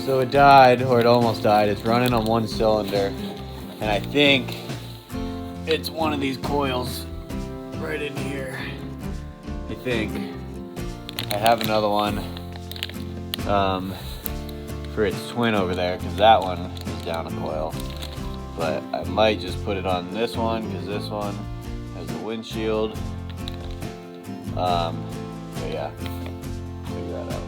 So it died, or it almost died. It's running on one cylinder, and I think it's one of these coils right in here. I think. I have another one for its twin over there, because that one is down a coil. But I might just put it on this one, because this one has the windshield. But yeah, figure that out.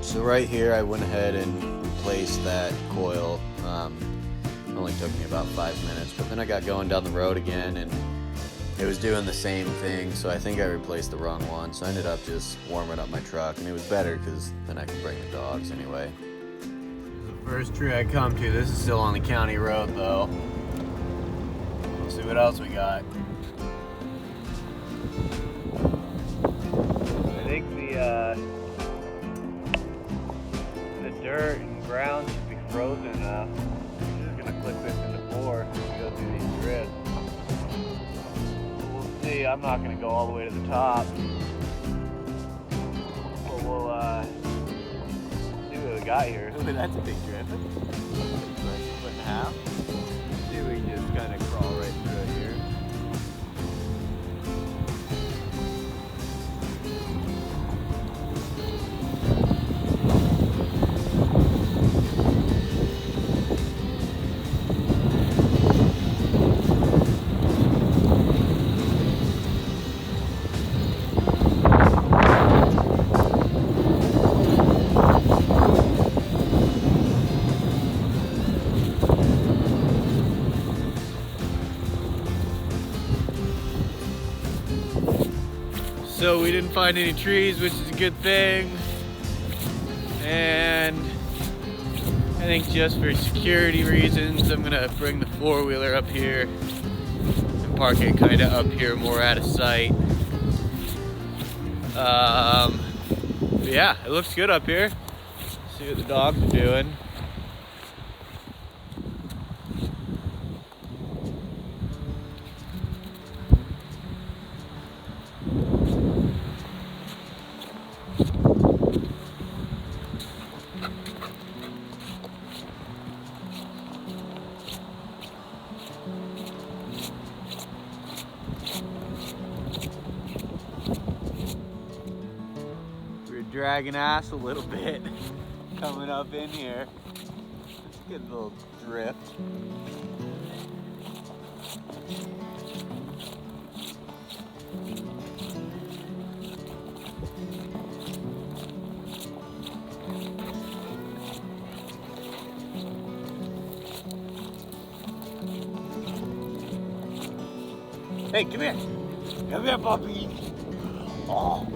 So right here, I went ahead and replaced that coil. It only took me about 5 minutes, but then I got going down the road again and it was doing the same thing, so I think I replaced the wrong one. So I ended up just warming up my truck, and it was better because then I could bring the dogs anyway. The first tree I come to, this is still on the county road though. We'll see what else we got. I think the dirt and ground should be frozen enough. I'm just gonna click this into 4 and go through these drifts. We'll see. I'm not gonna go all the way to the top, but we'll see what we got here. Ooh, that's a big drift. Like a foot and a half. See, we can just kind of crawl right through it here. So we didn't find any trees, which is a good thing. And I think just for security reasons, I'm gonna bring the four-wheeler up here and park it kind of up here, more out of sight. But yeah, it looks good up here. See what the dogs are doing. Dragging ass a little bit coming up in here. Let's get a little drift. Hey, come here. Come here, puppy. Oh.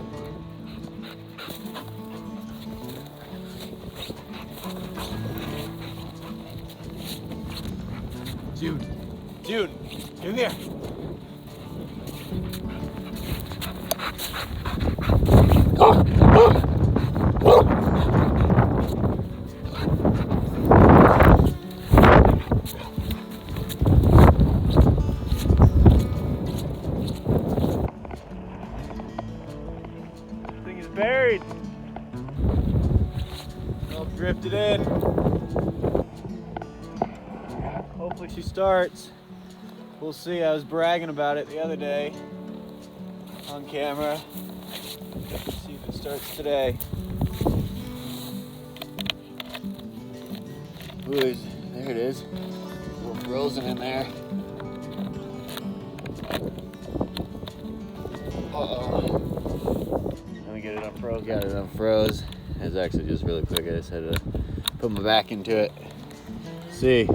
June, come here. This thing is buried. All drifted in. Hopefully she starts. We'll see. I was bragging about it the other day on camera. Let's see if it starts today. Ooh, there it is. A little frozen in there. Uh-oh. Let me get it unfroze. Got it unfroze. It's actually just really quick. I just had to put my back into it. See.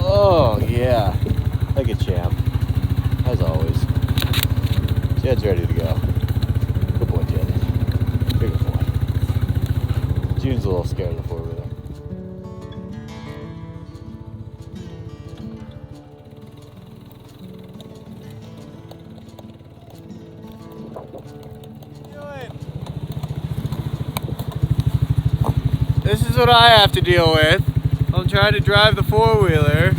Oh, yeah, like a champ, as always. Jed's ready to go. Good boy, Jed. Bigger boy. June's a little scared of the four-wheeler. What are you doing? This is what I have to deal with. I'm trying to drive the four-wheeler.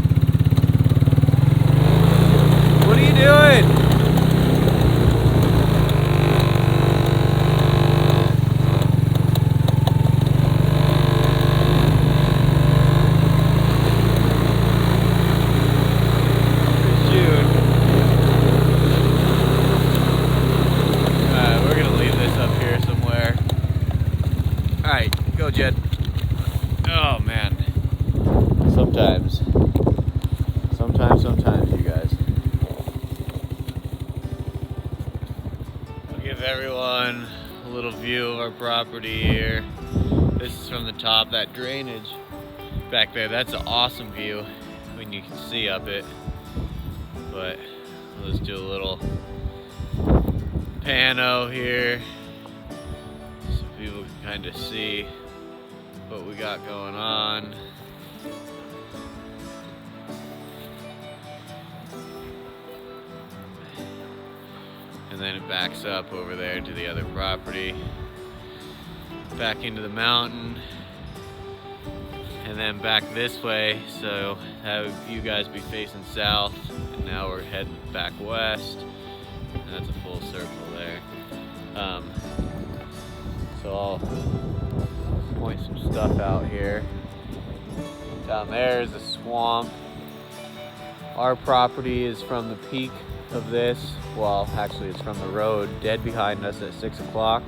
What are you doing? Give everyone a little view of our property here. This is from the top, that drainage back there. That's an awesome view when you can see up it. But let's do a little pano here so people can kind of see what we got going on. And then it backs up over there to the other property, back into the mountain, and then back this way, so have you guys be facing south, and now we're heading back west, and that's a full circle there. So I'll point some stuff out here. Down there is a swamp. Our property is from the peak of this, well, actually it's from the road dead behind us at 6 o'clock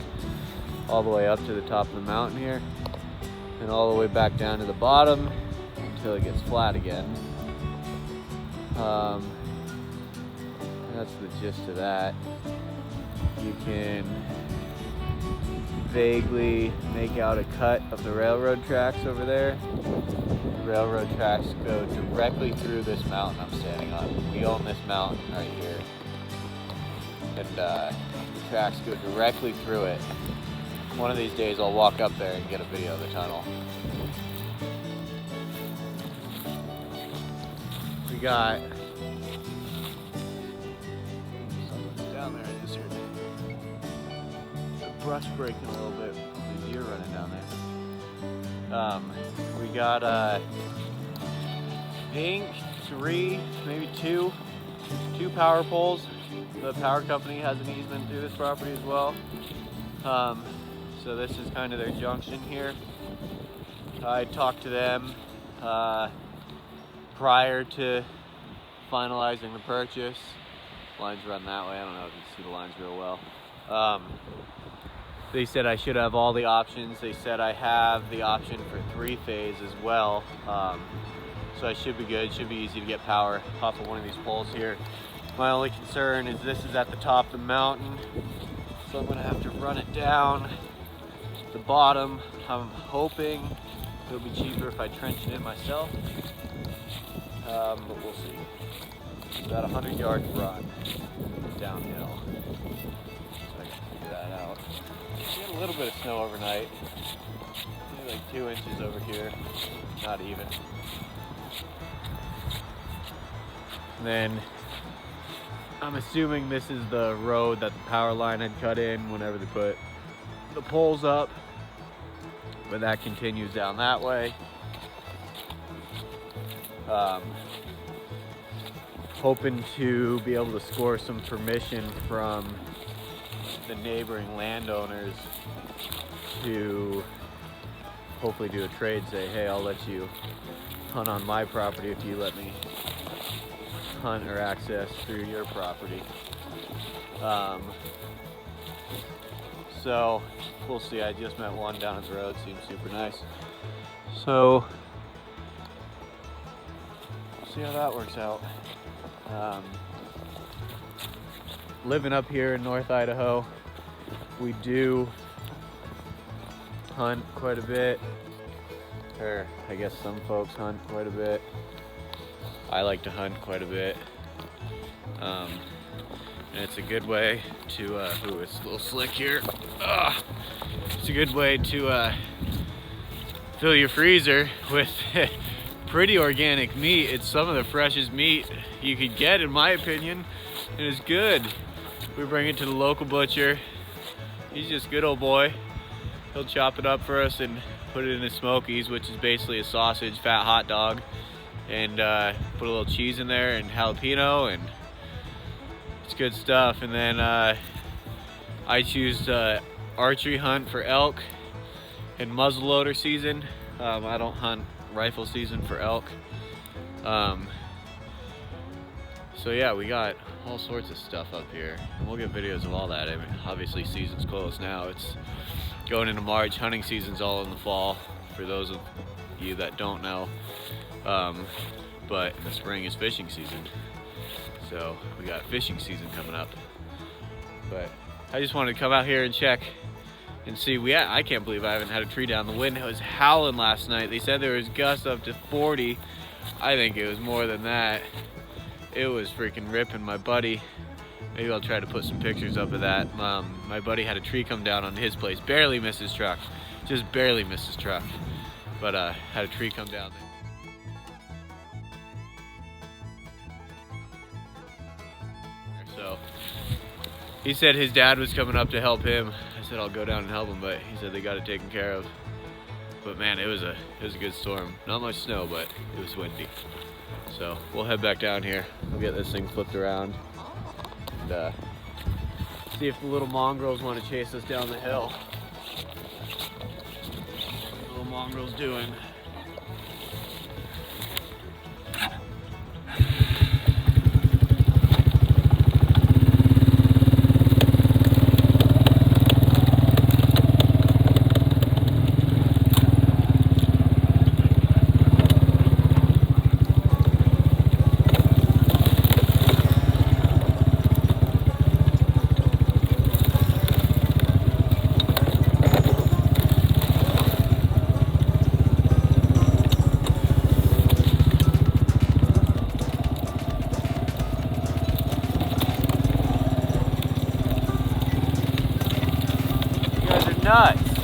all the way up to the top of the mountain here, and all the way back down to the bottom until it gets flat again. That's the gist of that. You can vaguely make out a cut of the railroad tracks over there. The railroad tracks go directly through this mountain I'm standing on. We own this mountain right here. And the tracks go directly through it. One of these days I'll walk up there and get a video of the tunnel. We got something down there. I just heard the brush breaking a little bit. The deer running down there. We got I think 3, maybe 2 power poles. The power company has an easement through this property as well. So this is kind of their junction here. I talked to them prior to finalizing the purchase. Lines run that way. I don't know if you can see the lines real well. They said I should have all the options. They said I have the option for 3-phase as well. So I should be good. Should be easy to get power off of one of these poles here. My only concern is this is at the top of the mountain, so I'm gonna have to run it down the bottom. I'm hoping it'll be cheaper if I trench it in myself, but we'll see. It's about a 100-yard run downhill, so I can figure that out. We had a little bit of snow overnight, maybe like 2 inches over here, not even. And then I'm assuming this is the road that the power line had cut in whenever they put the poles up, but that continues down that way. Hoping to be able to score some permission from the neighboring landowners to hopefully do a trade, say, hey, I'll let you hunt on my property if you let me hunt or access through your property. So we'll see. I just met one down at the road, seems super nice. So we'll see how that works out. Living up here in North Idaho, we do hunt quite a bit, or I guess some folks hunt quite a bit. I like to hunt quite a bit, and it's a good way to, ooh, it's a little slick here. It's a good way to fill your freezer with pretty organic meat. It's some of the freshest meat you could get, in my opinion, and it's good. We bring it to the local butcher. He's just a good old boy. He'll chop it up for us and put it in his Smokies, which is basically a sausage, fat hot dog, and put a little cheese in there and jalapeno, and it's good stuff. And then I choose archery hunt for elk and muzzleloader season. I don't hunt rifle season for elk. So yeah, we got all sorts of stuff up here, and we'll get videos of all that. I mean, obviously season's close now. It's going into March. Hunting season's all in the fall, for those of you that don't know. But the spring is fishing season, so we got fishing season coming up. But I just wanted to come out here and check and see. I can't believe I haven't had a tree down. The wind was howling last night. They said there was gusts up to 40. I think it was more than that. It was freaking ripping. My buddy, maybe I'll try to put some pictures up of that. My buddy had a tree come down on his place, barely missed his truck, just barely missed his truck, but had a tree come down there. So he said his dad was coming up to help him. I said I'll go down and help him, but he said they got it taken care of. But man, it was a good storm. Not much snow, but it was windy. So we'll head back down here. We'll get this thing flipped around and see if the little mongrels want to chase us down the hill. What the little mongrels doing? Nuts.